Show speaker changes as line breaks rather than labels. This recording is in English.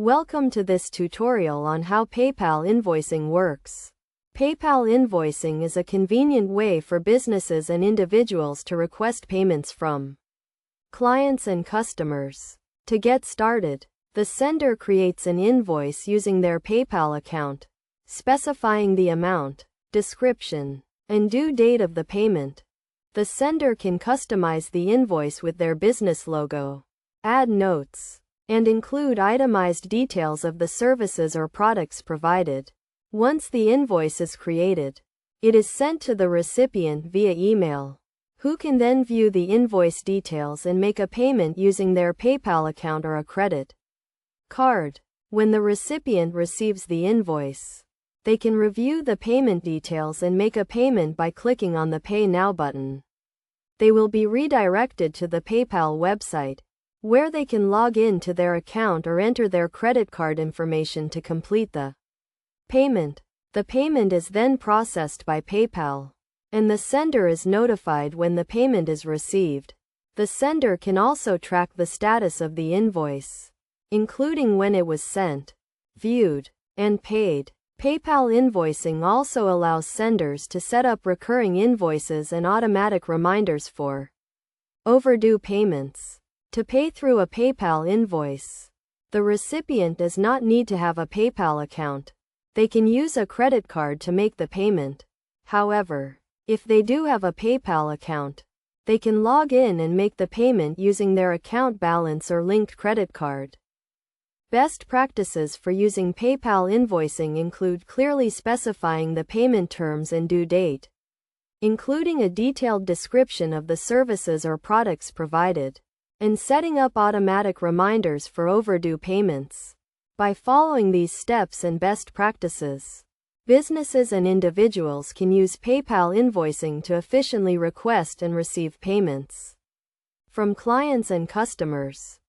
Welcome to this tutorial on how PayPal invoicing works. PayPal invoicing is a convenient way for businesses and individuals to request payments from clients and customers. To get started, the sender creates an invoice using their PayPal account, specifying the amount, description, and due date of the payment. The sender can customize the invoice with their business logo, add notes, and include itemized details of the services or products provided. Once the invoice is created, it is sent to the recipient via email, who can then view the invoice details and make a payment using their PayPal account or a credit card. When the recipient receives the invoice, they can review the payment details and make a payment by clicking on the Pay Now button. They will be redirected to the PayPal website, where they can log in to their account or enter their credit card information to complete the payment. The payment is then processed by PayPal, and the sender is notified when the payment is received. The sender can also track the status of the invoice, including when it was sent, viewed, and paid. PayPal invoicing also allows senders to set up recurring invoices and automatic reminders for overdue payments. To pay through a PayPal invoice, the recipient does not need to have a PayPal account. They can use a credit card to make the payment. However, if they do have a PayPal account, they can log in and make the payment using their account balance or linked credit card. Best practices for using PayPal invoicing include clearly specifying the payment terms and due date, including a detailed description of the services or products provided, and setting up automatic reminders for overdue payments. By following these steps and best practices, businesses and individuals can use PayPal invoicing to efficiently request and receive payments from clients and customers.